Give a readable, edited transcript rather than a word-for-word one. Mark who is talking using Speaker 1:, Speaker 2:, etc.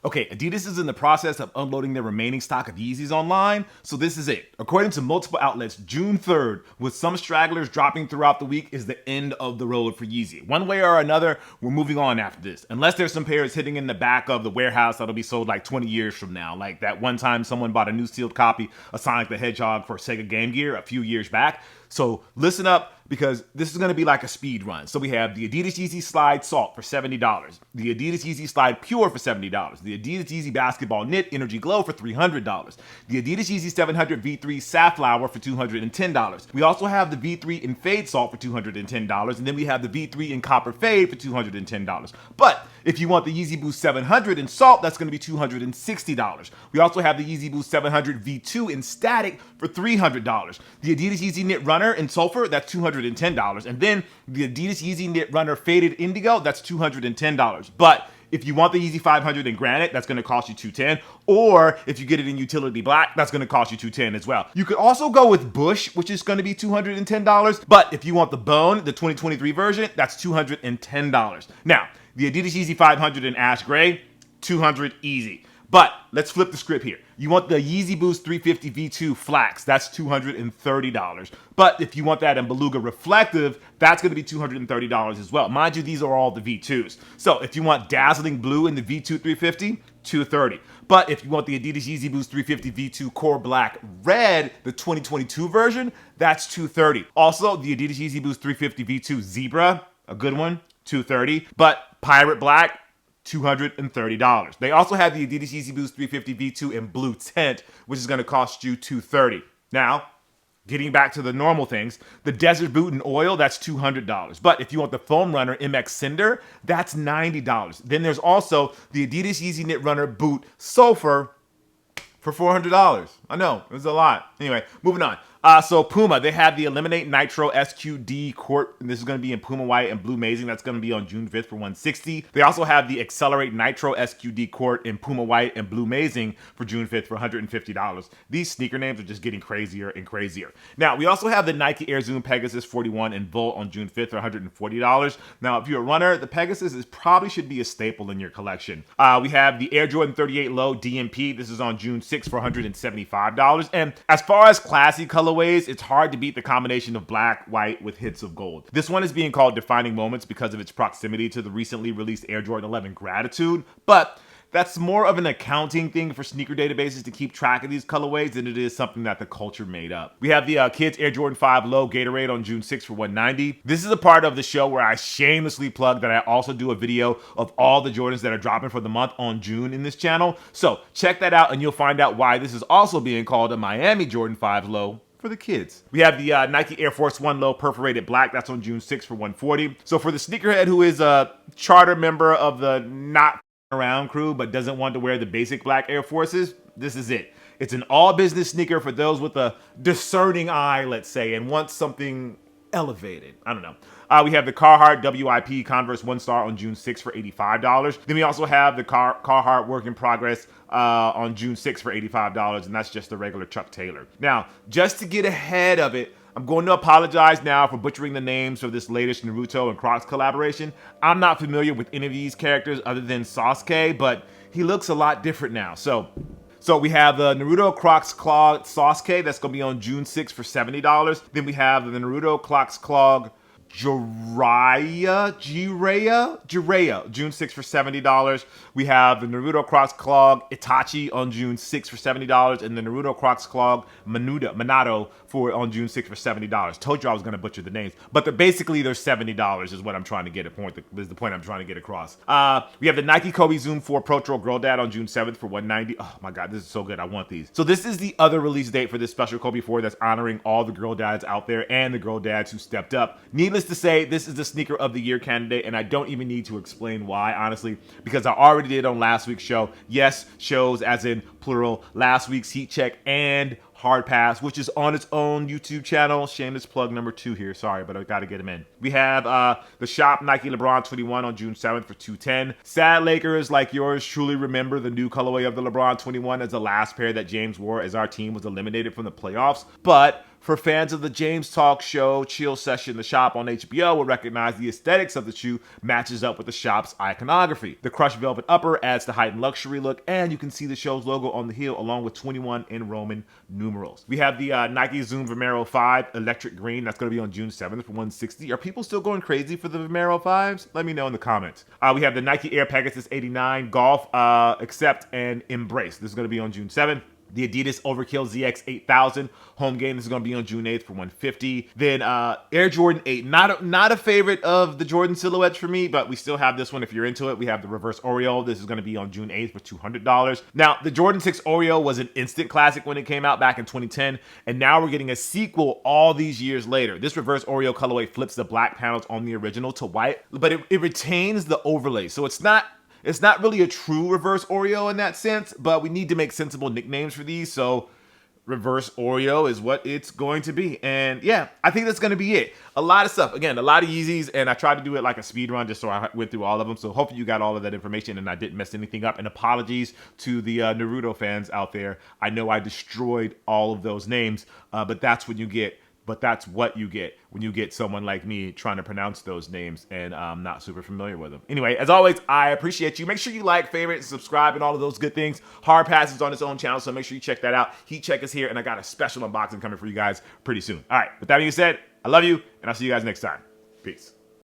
Speaker 1: Okay, Adidas is in the process of unloading their remaining stock of Yeezys online, so this is it. According to multiple outlets, June 3rd, with some stragglers dropping throughout the week, is the end of the road for Yeezy. One way or another, we're moving on after this. Unless there's some pairs hitting in the back of the warehouse that'll be sold like 20 years from now. Like that one time someone bought a new sealed copy of Sonic the Hedgehog for Sega Game Gear a few years back. So listen up, because this is going to be like a speed run. So we have the Adidas Yeezy Slide Salt for $70, the Adidas Yeezy Slide Pure for $70, the Adidas Yeezy Basketball Knit Energy Glow for $300, the Adidas Yeezy 700 V3 Safflower for $210. We also have the V3 in Fade Salt for $210, and then we have the V3 in Copper Fade for $210. But if you want the Yeezy Boost 700 in Salt, that's going to be $260. We also have the Yeezy Boost 700 V2 in Static for $300. The Adidas Yeezy Knit Runner in Sulfur, that's $210. And then the Adidas Yeezy Knit Runner Faded Indigo, that's $210. But if you want the Yeezy 500 in Granite, that's going to cost you $210. Or if you get it in Utility Black, that's going to cost you $210 as well. You could also go with Bush, which is going to be $210. But if you want the Bone, the 2023 version, that's $210. Now, the Adidas Yeezy 500 in Ash Gray, $200 easy. But let's flip the script here. You want the Yeezy Boost 350 V2 Flax, that's $230. But if you want that in Beluga Reflective, that's going to be $230 as well. Mind you, these are all the V2s. So if you want Dazzling Blue in the V2 350, $230. But if you want the Adidas Yeezy Boost 350 V2 Core Black Red, the 2022 version, that's $230. Also, the Adidas Yeezy Boost 350 V2 Zebra, a good one, $230. But Pirate Black, $230. They also have the Adidas Yeezy Boost 350 V2 in Blue Tint, which is going to cost you $230. Now, getting back to the normal things, the Desert Boot in Oil, that's $200. But if you want the Foam Runner MX Cinder, that's $90. Then there's also the Adidas Yeezy Knit Runner Boot Sulfur for $400. I know, it was a lot. Anyway, moving on. So Puma, they have the Eliminate Nitro SQD Court. And this is going to be in Puma White and Blue Amazing. That's going to be on June 5th for $160. They also have the Accelerate Nitro SQD Court in Puma White and Blue Amazing for June 5th for $150. These sneaker names are just getting crazier and crazier. Now, we also have the Nike Air Zoom Pegasus 41 in Volt on June 5th for $140. Now, if you're a runner, the Pegasus probably should be a staple in your collection. We have the Air Jordan 38 Low DMP. This is on June 6th for $175. And as far as classy colorways, it's hard to beat the combination of black, white with hits of gold. This one is being called Defining Moments because of its proximity to the recently released Air Jordan 11 Gratitude, but that's more of an accounting thing for sneaker databases to keep track of these colorways than it is something that the culture made up. We have the Kids Air Jordan 5 Low Gatorade on June 6th for $190. This is a part of the show where I shamelessly plug that I also do a video of all the Jordans that are dropping for the month on June in this channel. So check that out and you'll find out why this is also being called a Miami Jordan 5 Low for the kids. We have the Nike Air Force 1 Low Perforated Black. That's on June 6th for $140. So for the sneakerhead who is a charter member of the not around crew but doesn't want to wear the basic black Air Forces, this is it. It's an all business sneaker for those with a discerning eye, let's say, and want something elevated. I don't know. We have the Carhartt WIP Converse 1 Star on June 6th for $85. Then we also have the Carhartt Work in Progress on June 6th for $85, and that's just the regular Chuck Taylor. Now, just to get ahead of it, I'm going to apologize now for butchering the names for this latest Naruto and Crocs collaboration. I'm not familiar with any of these characters other than Sasuke, but he looks a lot different now. So we have the Naruto Crocs Clog Sasuke. That's going to be on June 6th for $70. Then we have the Naruto Crocs Clog Jiraiya, June 6th for $70. We have the Naruto Crocs Clog Itachi on June 6th for $70, and the Naruto Crocs Clog Minato on June 6th for $70. Told you I was going to butcher the names, but basically they're $70 is what I'm trying to get is the point I'm trying to get across. We have the Nike Kobe Zoom 4 Protros Girl Dad on June 7th for $190. Oh my God, this is so good. I want these. So this is the other release date for this special Kobe 4 that's honoring all the girl dads out there and the girl dads who stepped up. Needless to say, this is the sneaker of the year candidate, and I don't even need to explain why, honestly, because I already did on last week's show. Yes, shows as in plural. Last week's Heat Check and Hard Pass, which is on its own YouTube channel. Shameless plug number 2 here. Sorry, but I got to get him in. We have the Shop Nike LeBron 21 on June 7th for $210. Sad Lakers like yours truly remember the new colorway of the LeBron 21 as the last pair that James wore as our team was eliminated from the playoffs. But For fans of the James Talk Show Chill Session, the shop on HBO will recognize the aesthetics of the shoe matches up with the shop's iconography. The crushed velvet upper adds the heightened luxury look, and you can see the show's logo on the heel along with 21 in Roman numerals. We have the Nike Zoom Vomero 5 Electric Green. That's going to be on June 7th for $160. Are people still going crazy for the Vomero 5s? Let me know in the comments. We have the Nike Air Pegasus 89 Golf Accept and Embrace. This is going to be on June 7th. The Adidas Overkill ZX 8000 home game. This is going to be on June 8th for $150. Then Air Jordan 8. Not a favorite of the Jordan silhouettes for me, but we still have this one if you're into it. We have the Reverse Oreo. This is going to be on June 8th for $200. Now, the Jordan 6 Oreo was an instant classic when it came out back in 2010, and now we're getting a sequel all these years later. This Reverse Oreo colorway flips the black panels on the original to white, but it retains the overlay. So it's not really a true Reverse Oreo in that sense, but we need to make sensible nicknames for these, so Reverse Oreo is what it's going to be. And yeah, I think that's going to be it. A lot of stuff. Again, a lot of Yeezys, and I tried to do it like a speed run just so I went through all of them. So hopefully you got all of that information and I didn't mess anything up. And apologies to the Naruto fans out there. I know I destroyed all of those names, but that's what you get when you get someone like me trying to pronounce those names and I'm not super familiar with them. Anyway, as always, I appreciate you. Make sure you like, favorite, subscribe, and all of those good things. Hard Pass is on its own channel, so make sure you check that out. Heat Check is here, and I got a special unboxing coming for you guys pretty soon. All right, with that being said, I love you, and I'll see you guys next time. Peace.